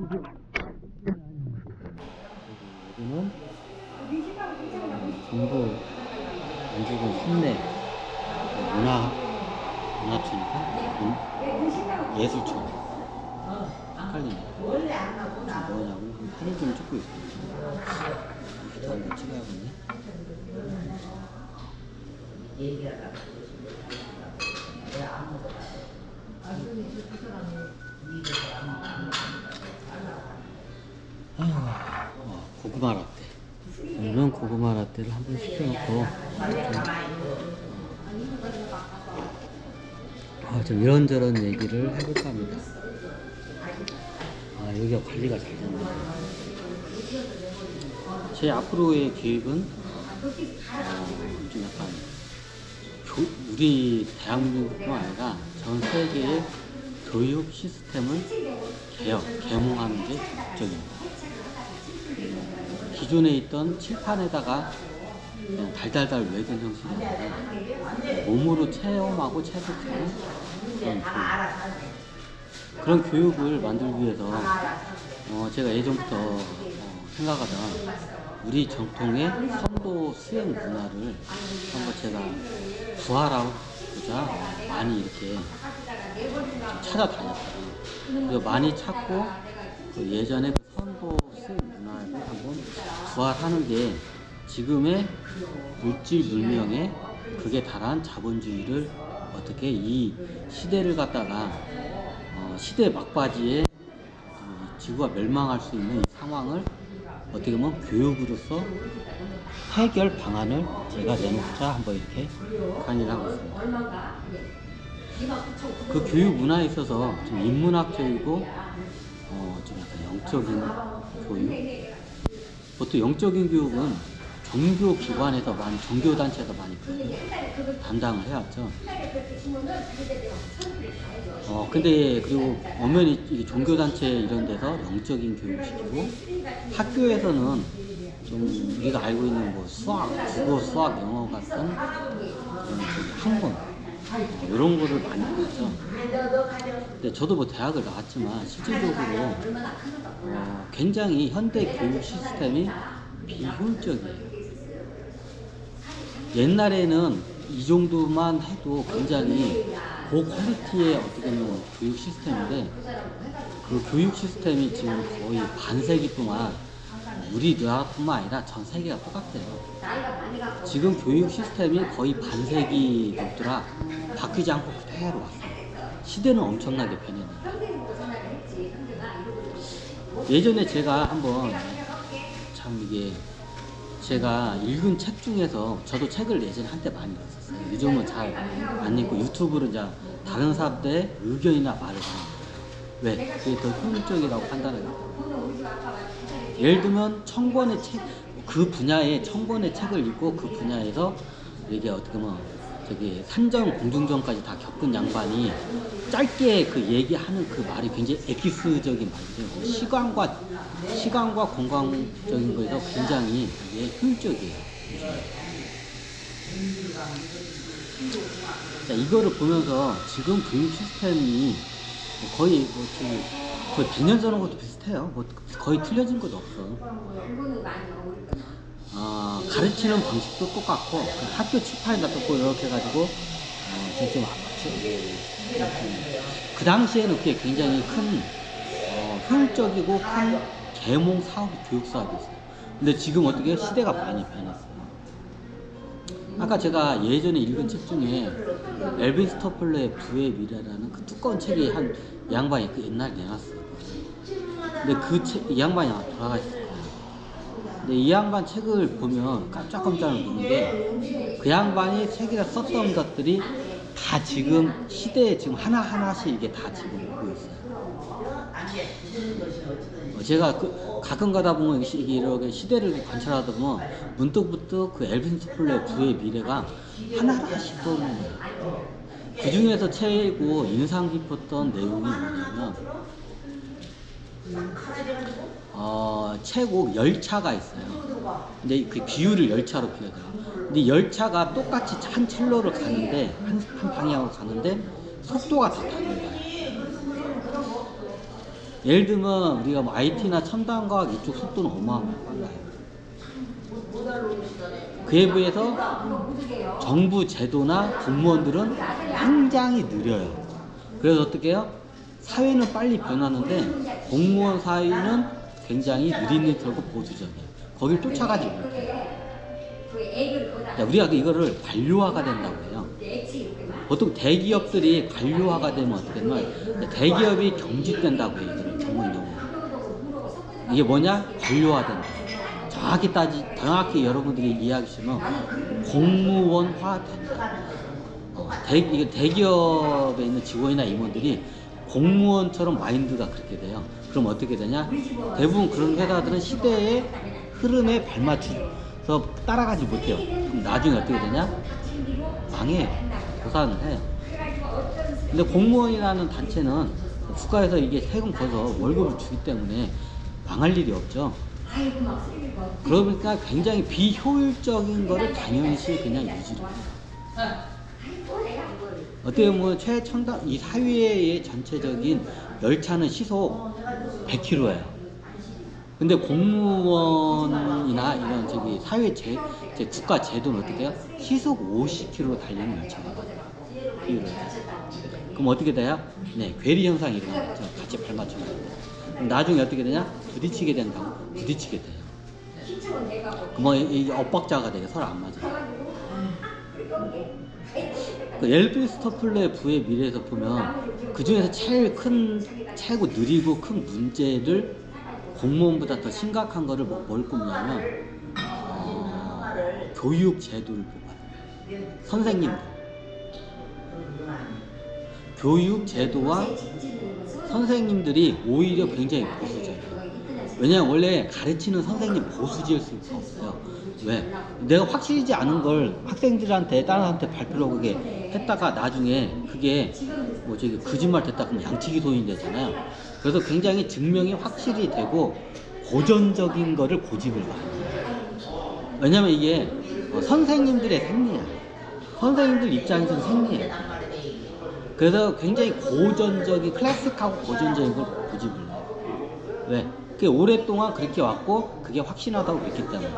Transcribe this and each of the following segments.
여기는 전부 안주군 산내 문화촌인가? 예술촌. 헷갈리네. 뭐냐고 사진 좀 찍고 있어요. 이렇게 한번 찍어야겠네. 고구마 라떼. 오늘은 고구마 라떼를 한번 시켜놓고 좀 이런저런 얘기를 해볼까 합니다. 여기가 관리가 잘 됐네. 제 앞으로의 계획은 좀 약간 우리 대한민국뿐만 아니라 전 세계의 교육 시스템을 개몽하는 게 목적입니다. 기존에 있던 칠판에다가 그냥 달달달 외던 형식이 아니라 몸으로 체험하고 체득하는 그런 교육을 만들기 위해서 제가 예전부터 생각하던 우리 전통의 선도 수행 문화를 한번 제가 부활하고자 많이 이렇게 찾아다녔어요. 그리고 많이 찾고 그 예전에 그 선도 수행 문화를 한번 부활하는 게 지금의 물질 문명에 극에 달한 자본주의를 어떻게 이 시대를 갖다가 시대 막바지에 지구가 멸망할 수 있는 이 상황을 어떻게 보면 교육으로서 해결 방안을 제가 내놓자 한번 이렇게 강의를 하고 있습니다. 그 교육 문화에 있어서 좀 인문학적이고 좀 약간 영적인 교육. 보통 영적인 교육은 종교 기관에서 종교 단체에서 많이 담당을 해왔죠. 근데 그리고 엄연히 종교 단체 이런 데서 영적인 교육을 시키고 학교에서는 좀 우리가 알고 있는 뭐 수학, 국어, 수학, 영어 같은 학문 이런 거를 많이 하죠. 근데 저도 뭐 대학을 나왔지만 실질적으로 굉장히 현대 교육 시스템이 비효율적이에요. 옛날에는 이 정도만 해도 굉장히 고퀄리티의 어떻게 보면 교육 시스템인데 그 교육 시스템이 지금 거의 반세기 동안 우리나라뿐만 아니라 전 세계가 똑같아요. 지금 교육 시스템이 거의 반세기 넘더라 바뀌지 않고 그대로 왔어요. 시대는 엄청나게 변했네요. 예전에 제가 한번 참 이게 제가 읽은 책 중에서 저도 책을 예전에 한때 많이 읽었었어요. 요즘은 잘 안 읽고 유튜브로 이제 다른 사람들의 의견이나 말을 합니다. 왜? 그게 더 효율적이라고 판단해요. 예를 들면 천권의 책, 그 분야의 천권의 책을 읽고 그 분야에서 이게 어떻게 보면 저기 산전 공중전까지 다 겪은 양반이 짧게 그 얘기하는 그 말이 굉장히 엑기스적인 말이죠. 시간과 건강적인 거에서 굉장히 이게 효율적이에요. 자, 이거를 보면서 지금 교육 시스템이 거의 거의 100년 전하고 것도 비슷해요. 거의 틀려진 것도 없어. 가르치는 방식도 똑같고 학교 칠판에다 떴고 이렇게 해가지고 좀 그 당시에는 그게 굉장히 큰 효율적이고 큰 계몽 사업, 교육 사업이 있어요. 근데 지금 어떻게 시대가 많이 변했어요. 아까 제가 예전에 읽은 책 중에 엘빈 스토플러의 부의 미래라는 그 두꺼운 책이 한 양반이 그 옛날에 내놨어요. 근데 그 책, 이 양반이 돌아가셨어요. 근데 이 양반 책을 보면 깜짝깜짝 놀라는 게 그 양반이 책에다 썼던 것들이 다 지금 시대에 지금 하나하나씩 이게 다 지금 오고 있어요. 제가 가끔 가다 보면 이렇게 시대를 관찰하다 보면 문득문득 그 엘빈 스토플러의 부의 미래가 하나하나씩 떠오르는 거예요. 그 중에서 최고 인상 깊었던 내용이 뭐냐면 최고 열차가 있어요. 근데 그 비율을 열차로 표현해요. 근데 열차가 똑같이 한 첼로를 가는데 한 방향으로 가는데 속도가 다 다른 거예요. 예를 들면 우리가 뭐 IT나 첨단과학 이쪽 속도는 어마어마하게 빨라요. 그에 비해서 정부 제도나 공무원들은 굉장히 느려요. 그래서 어떻게 해요? 사회는 빨리 변하는데 공무원 사회는 굉장히 느릿느릿하고 보수적이에요. 거길 쫓아가지 못해요. 자, 우리가 이거를 관료화가 된다고 해요. 보통 대기업들이 관료화가 되면 어떻게 되냐면 대기업이 경직된다고 해요. 이거를 전문용어로. 이게 뭐냐? 관료화된다. 정확히 여러분들이 이해하시면 공무원화 된다. 대기업에 있는 직원이나 임원들이 공무원처럼 마인드가 그렇게 돼요. 그럼 어떻게 되냐? 대부분 그런 회사들은 시대의 흐름에 발맞춰서 따라가지 못해요. 그럼 나중에 어떻게 되냐? 망해. 도산을 해. 근데 공무원이라는 단체는 국가에서 이게 세금 걷어서 월급을 주기 때문에 망할 일이 없죠. 그러니까 굉장히 비효율적인 거를 당연시 그냥 유지를 해요. 어떻게 보면 최첨단 이 사회의 전체적인 열차는 시속 100km예요. 근데 공무원이나 이런 사회 국가 제도는 어떻게 해요? 시속 50km 달리는 열차가 비율을. 그럼 어떻게 돼요? 네, 괴리 현상이 일어나죠. 같이 발맞추면 안 돼요. 그럼 나중에 어떻게 되냐? 부딪히게 된다고 부딪히게 돼요. 그럼 이게 엇박자가 되게 서로 안 맞아요. 그 엘비스 토플러의 부의 미래에서 보면 그 중에서 제일 최고 느리고 큰 문제를 공무원보다 더 심각한 거를 뭘 꼽냐면 교육 제도를 뽑아요. 선생님들. 교육 제도와 선생님들이 오히려 굉장히 보수적이에요. 왜냐면 원래 가르치는 선생님 보수지을 수가 없어요. 왜? 내가 확실하지 않은 걸 학생들한테 다른 사람한테 발표를 하게 했다가 나중에 그게 거짓말 됐다 그러면 양치기 소인이 되잖아요. 그래서 굉장히 증명이 확실히 되고 고전적인 거를 고집을 봐요. 왜냐면 이게 선생님들의 생리야. 선생님들 입장에서는 생리예요. 그래서 굉장히 고전적인 클래식하고 고전적인 걸 고집을 해요. 왜? 그게 오랫동안 그렇게 왔고 그게 확신하다고 그랬기 때문에.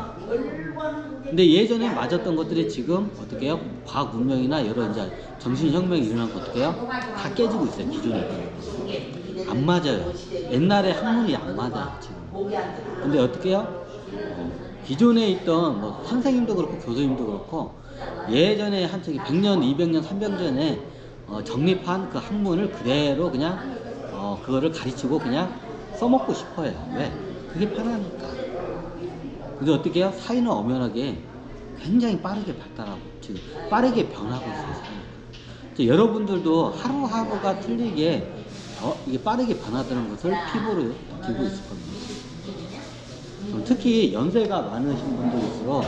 근데 예전에 맞았던 것들이 지금 어떻게 해요? 과학 문명이나 여러 이제 정신혁명이 일어난 거 어떻게 해요? 다 깨지고 있어요. 기존에. 안 맞아요. 옛날에 학문이 안 맞아요. 지금. 근데 어떻게 해요? 기존에 있던 선생님도 그렇고 교수님도 그렇고 예전에 한쪽이 100년, 200년, 300년 전에 정립한 그 학문을 그대로 그냥 그거를 가르치고 그냥 써먹고 싶어요. 왜? 그게 편하니까. 근데 어떻게 해요? 사회는 엄연하게 굉장히 빠르게 발달하고 지금 빠르게 변하고 있어요. 여러분들도 하루하루가 틀리게 이게 빠르게 변화되는 것을 피부로 느끼고 있을 겁니다. 특히 연세가 많으신 분들일수록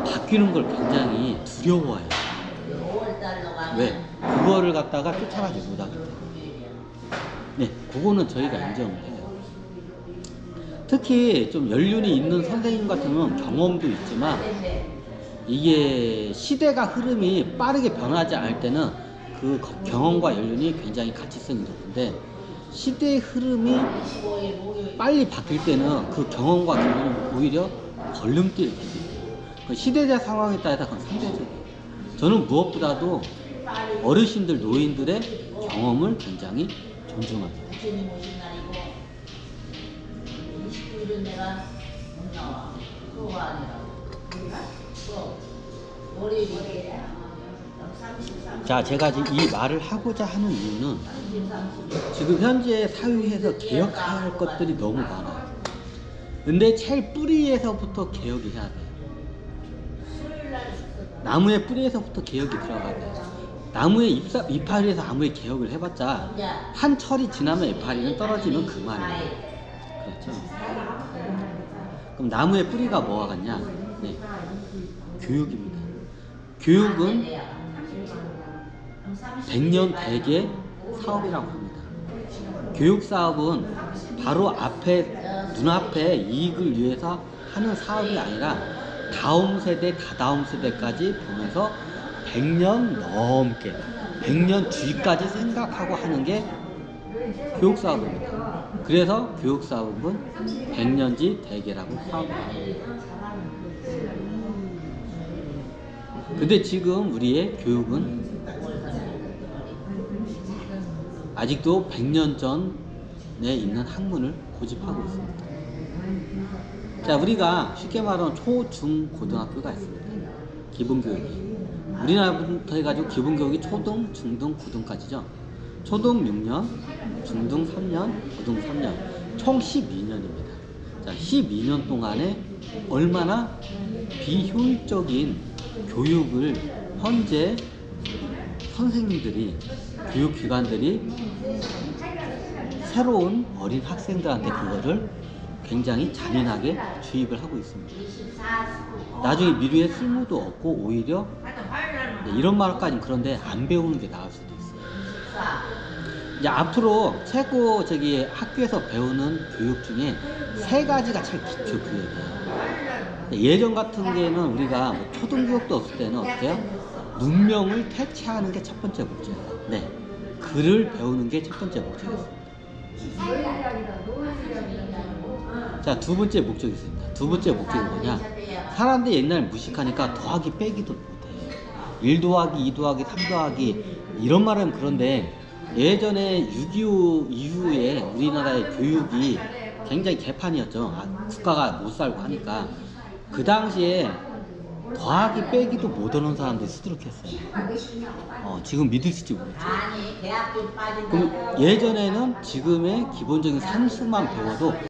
바뀌는 걸 굉장히 두려워해요. 왜? 그거를 갖다가 쫓아가지 못하기 때문에. 네, 그거는 저희가 인정을 해요. 특히 좀 연륜이 있는 선생님 같으면 경험도 있지만 이게 시대가 흐름이 빠르게 변하지 않을 때는 그 경험과 연륜이 굉장히 가치성이 높은데 시대의 흐름이 빨리 바뀔 때는 그 경험과 연륜이 오히려 걸림돌이 돼요. 그 시대적 상황에 따라서 그건 상대적이에요. 저는 무엇보다도 어르신들, 노인들의 경험을 굉장히 존중합니다. 자, 제가 지금 이 말을 하고자 하는 이유는 지금 현재 사회에서 개혁해야 할 것들이 너무 많아요. 근데 제일 뿌리에서부터 개혁이 해야 돼요. 나무의 뿌리에서부터 개혁이 들어가야 돼요. 나무의 이파리에서 아무리 개혁을 해봤자 한 철이 지나면 이파리는 떨어지면 그만이에요. 그렇죠? 그럼 나무의 뿌리가 뭐가 같냐? 네. 교육입니다. 교육은 100년 대계 사업이라고 합니다. 교육 사업은 바로 눈앞에 이익을 위해서 하는 사업이 아니라 다음 세대, 다다음 세대까지 보면서 100년 넘게, 100년 뒤까지 생각하고 하는 게 교육사업입니다. 그래서 교육사업은 100년지 대계라고 사업합니다. 근데 지금 우리의 교육은 아직도 100년 전에 있는 학문을 고집하고 있습니다. 자, 우리가 쉽게 말하면 초, 중, 고등학교가 있습니다. 기본교육이. 우리나라부터 해가지고 기본교육이 초등, 중등, 고등까지죠. 초등 6년, 중등 3년, 고등 3년, 총 12년입니다. 자, 12년 동안에 얼마나 비효율적인 교육을 현재 선생님들이, 교육기관들이 새로운 어린 학생들한테 그거를 굉장히 잔인하게 주입을 하고 있습니다. 나중에 미래에 쓸모도 없고 오히려 이런 말까지는 그런데 안 배우는 게 나을 수도 있어요. 이제 앞으로 최고 학교에서 배우는 교육 중에 3가지가 제일 기초 교육이에요. 예전 같은 게는 우리가 뭐 초등교육도 없을 때는 어떻게 해요? 문명을 퇴치하는 게 첫 번째 목적이에요. 네, 글을 배우는 게 첫 번째 목적이었습니다. 자, 두 번째 목적이 있습니다. 두 번째 목적이 뭐냐? 사람들이 옛날에 무식하니까 더하기 빼기도 못해요. 1 더하기 2 더하기 3 더하기 이런 말은 그런데 예전에 6.25 이후에 우리나라의 교육이 굉장히 개판이었죠. 국가가 못 살고 하니까. 그 당시에 더하기 빼기도 못 하는 사람들이 수두룩했어요. 지금 믿으실지 모르겠죠. 그럼 예전에는 지금의 기본적인 산수만 배워도